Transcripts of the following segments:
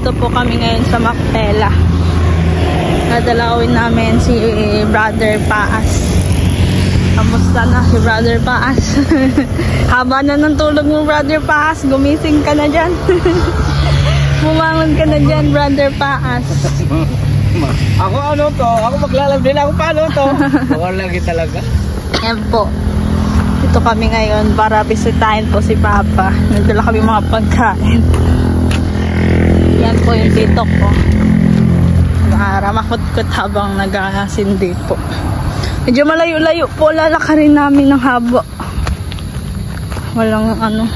Nandito po kami ngayon sa Macpela. Nadalawin namin si Brother Paas. Kamusta na si Brother Paas? Haba na ng tulog mo, Brother Paas. Gumising ka na dyan. Bumangon ka na dyan, Brother Paas. Ako ano to? Ako maglalab din ako paano to? Bawal lagi talaga. Yan po. Ito kami ngayon para bisitahin po si Papa. Nagdala kami mga pagkain. Yan po yung titok ko. Ramakot-kot habang nag-asindi po. Medyo malayo-layo po. Lalakarin namin ng habo. Walang ano.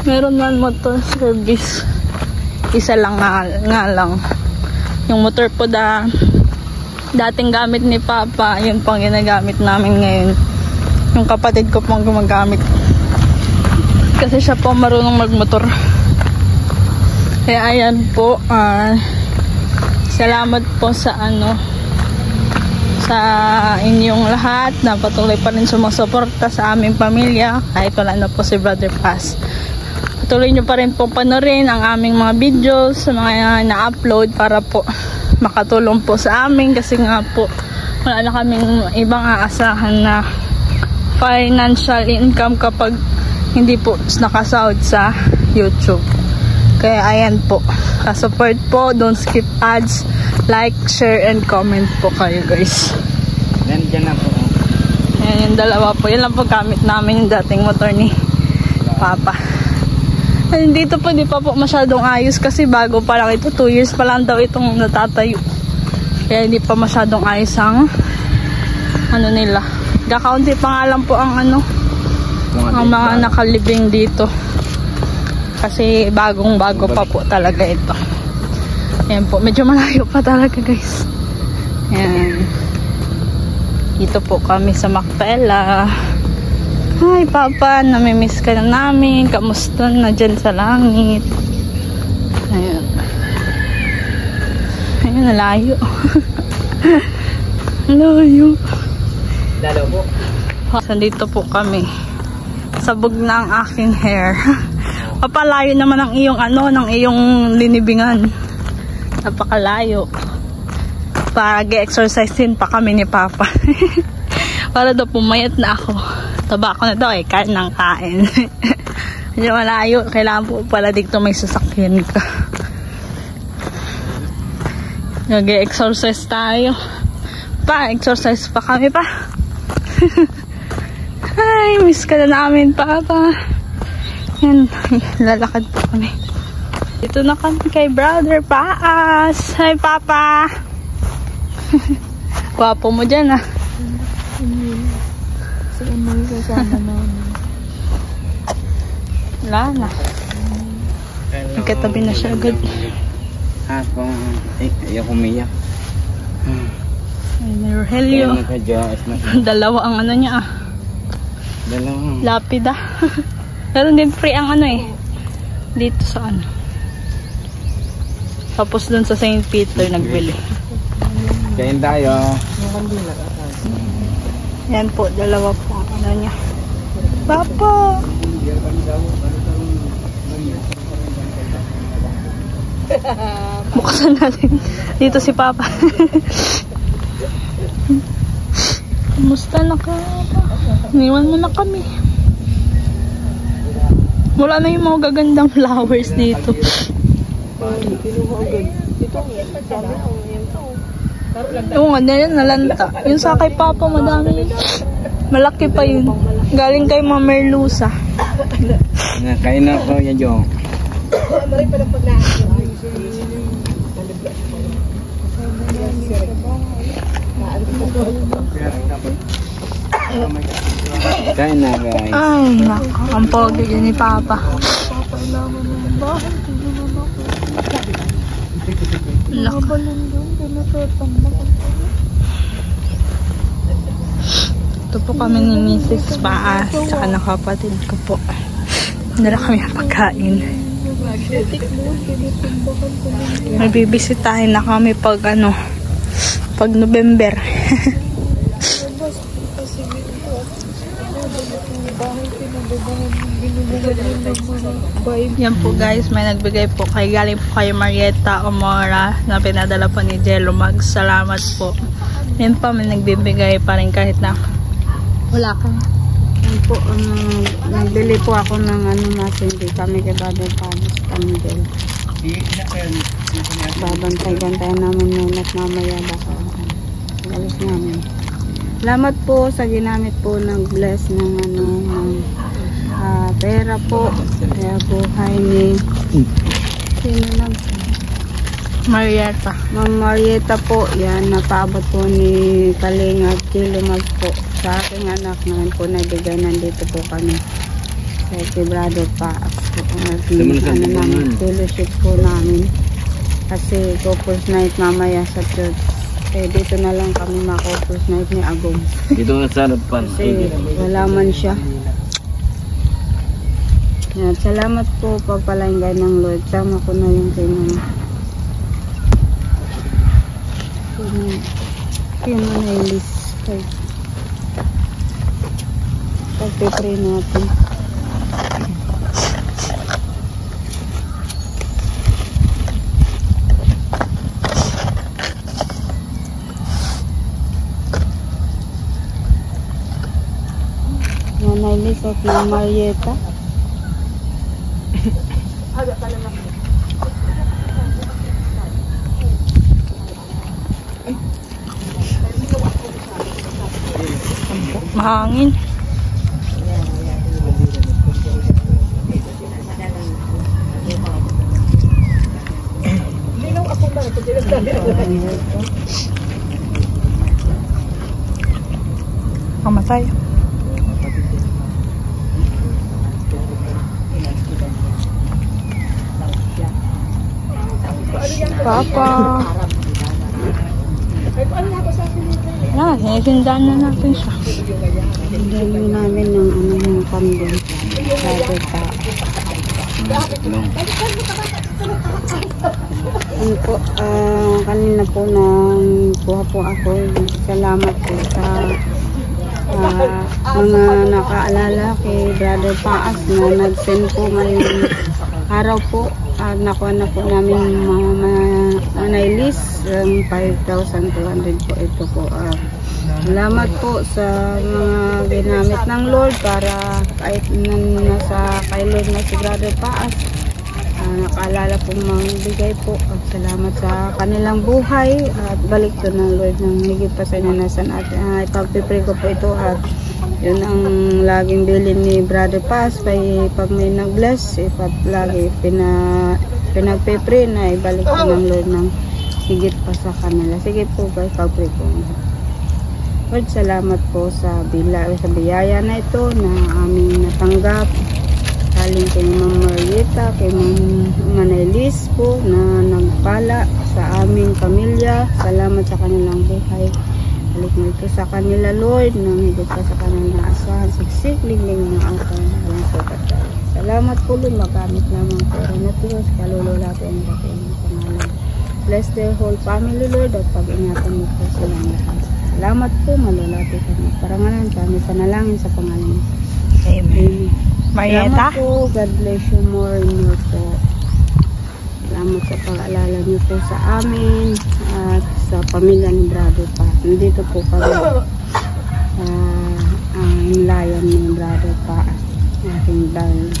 Meron man motor service. Isa lang nga lang. Yung motor po dating gamit ni Papa. Yun pang ginagamit namin ngayon. Yung kapatid ko pong gumagamit. Kasi siya po marunong magmotor. Kaya ayan po. Salamat po sa sa inyong lahat na patuloy pa rin sumusuporta sa aming pamilya. Kahit wala na po si Brother Paas. Patuloy nyo pa rin po panorin ang aming mga videos sa mga na-upload para po makatulong po sa amin. Kasi nga po wala na kaming ibang aasahan na financial income kapag hindi po nakasahod sa YouTube. Kaya ayan po, ka-support po, don't skip ads, like, share, and comment po kayo guys. Nandiyan na po. Ayan yung dalawa po, yun lang po gamit namin yung dating motor ni Papa. And dito po, di pa po masyadong ayos kasi bago pa lang ito, 2 years pa lang daw itong natatayo. Kaya hindi pa masyadong ayos ang nila. Kakaunti pa nga lang po ang ang mga nakalibing dito. Kasi bagong-bago pa po talaga ito. Ayan po, medyo malayo pa talaga guys. Ayan. Dito po kami sa Macpela. Hi Papa, namimiss ka na namin. Kamusta na dyan sa langit? Ayan. Ayan, nalayo. Nalayo. Lalo po. Dito po kami. Sabog na ang aking hair. Papalayo naman ang iyong ng iyong linibingan. Napakalayo. Pag-exercise din pa kami ni Papa. Para daw pumayat na ako. Taba ako na daw kain ng kain. Medyo malayo. Kailangan po pala dito may sasakyan ka. Nag-exercise tayo. Pa-exercise pa kami pa. Ay, miss ka na namin, Papa. Yan, lalakad po kami. Dito na kami kay Brother Paas. Hi, Papa. Gwapo mo dyan, ah. Wala na. Nagkatabi na siya agad. Kung ayaw umiyak. Ay, Rogelio. Dalawa ang niya, ah. Dalawang. Lapida. Meron din free ang dito sa Tapos dun sa St. Peter nagbili. Kain tayo. Yan po, dalawa po ang niya. Papa! Buksan natin. Dito si Papa. Kumusta na ka? Iniwan mo na kami. Wala na yung mga gagandang flowers dito. Oo nga, nalanta. Yung sa kay Papa, madami. Malaki pa yun. Galing kay Mama Merluza. Kain na po yan, Jo. Kain na guys. Ay, nako. Ang pogi yun ni Papa. Lako. Ito po kami ni Mrs. Paas. Saka ng kapatid ko po. Nala kami ang pagkain. May bibisitahin na kami pag pag November. Yan po guys, may nagbigay po kay galing po kay Marieta Omora na pinadala po ni Jello Mag. Salamat po. Yan pa, may nagbibigay pa rin kahit na wala ka. Yan po, nagbili po ako ng natin. Hindi kami kay Brother Panos Candle. Babantay-bantayan namin yun at mamaya baka alis namin. Salamat po sa ginamit po ng bless ng pera po. Kaya buhay ni sino lang? Marieta. Ma'am Marieta po. Yan, napaabot po ni Kalingap Kilumag po sa aking anak naman po nabigay. Nandito po kami kay Brother Paas po. Fellowship po namin. Kasi couples night mamaya sa church. Dito na lang kami ma-couples night ni Agong. Dito sa harapan. Kasi wala man siya. Yan, salamat po pagpalanggan ng Lord. Tama ko na yung kay Mama. Kay Mama Elis. Pagpipray natin. Mama Elis at Mama Marieta. Mahangin. Kamatay. Papa. Sinisindahan na natin siya. Sindahan namin ng yung kambing. Brother Paas. Po, kanina po nang kuha po ako. Salamat po sa mga nakaalala kay Brother Paas na nag-send po ngayong araw po. Nakuha na po namin mga Anailis 5,200 po ito po. Salamat po sa mga ginamit ng Lord para kahit nasa kay Lord na si Brother Paas, nakaalala po magbigay po. Salamat sa kanilang buhay at balik to ng Lord ng higit pa sa inanasan at ipagpipray ko po ito at yun ang laging bilin ni Brother Paas pag may nag-bless lagi pinagpipray na ibalik ko ng Lord ng higit pa sa kanila. Sige po guys, pagpray po. Lord, salamat po sa biyaya na ito na aming natanggap galing kay Ma'am Marieta, kay Ma'am Anailis po na nagpala sa aming pamilya. Salamat sa kanilang buhay. Balik mo ito sa kanila, Lord, nang higit pa sa kanilang asahan, siksik, lingling ng asahan. Salamat po, Lord, magamit lamang pera na Diyos, kalululatin ang dating pangalan. Bless their whole family, Lord, at pag-ingatan mo po silang lahat. Salamat po, malulati kami. Parangalan kami, panalangin sa pangalan. Amen. Marieta. Salamat po, God bless you more and more po. Salamat sa pag-alala niyo po sa amin at sa pamilya ni Brother Paas. Nandito po kami ang layan ni Brother Paas. Aking dahil.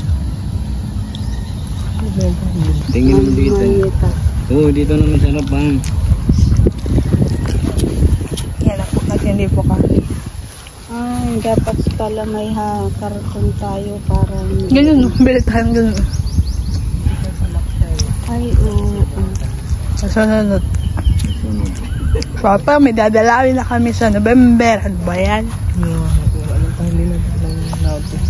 Tingin mo dito. Oo, dito naman sa harapan. Yan po kasi hindi po kami. Ay, dapat pala may karton tayo para... Ganun, bili tayong ganun. Ay, oo. Sunod. Papa, may dadalawin na kami sa November. Ano ba yan? Anong time na natin?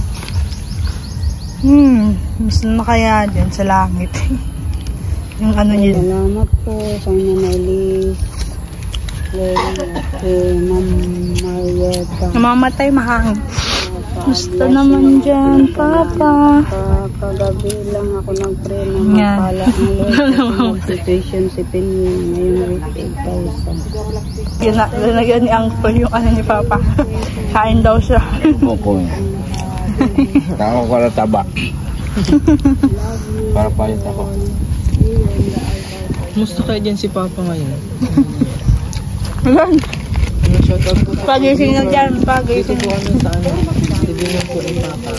Mas na kaya dyan sa langit. Yung ano yun. Salamat po sa Anailis. Kay Ma'am Marieta. Namamatay mahangin. Gusto naman dyan, Papa. Kagabi lang ako nag-pray na mapala ang Lord. Situation si Pinyo ngayon with 8,000. Lalagyan ni Uncle yung ano ni Papa. Kain daw siya. Opo. Ako ko na taba. Para payat ako. Musta kayo dyan si Papa ngayon? Ayan. Ano shoutout po? Pagising na dyan. Dito Pagising. po ano sa ano? Sabihin po ni Papa.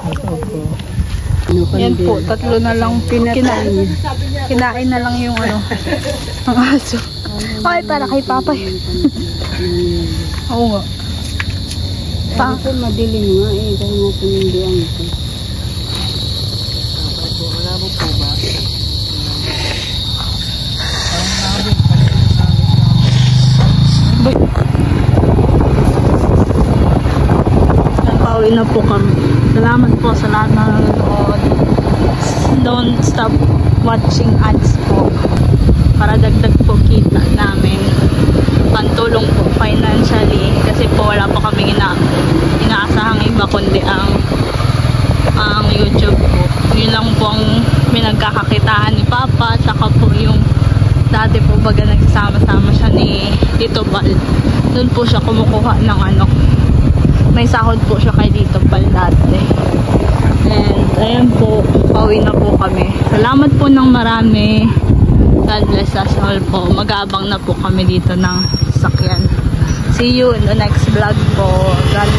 Ito po. Yan po, 3 na lang. Kinain na lang yung ano. Ang aso. Ay, para kay Papa yun. Oo nga. Ano po, madilim nga eh. Dahil natin hindi ang ito. Wala mo po ba? Pauwi na po kami. Salamat po sa lahat na nanonood. Don't stop watching ads po. Para dagdag po kita namin. Pantulong po financially. Kasi po wala po kami inaasahang iba kundi ang YouTube po. Yun lang po ang pinagkakakitaan ni Papa. Tsaka po yung dati po baga nagsama-sama siya ni Tito Bal. Doon po siya kumukuha ng ano. May sahod po siya kay Tito Bal dati. And ayan po, pauwi na po kami. Salamat po ng marami. God bless us all po. Mag-aabang na po kami dito ng sakyan. See you in the next vlog po. God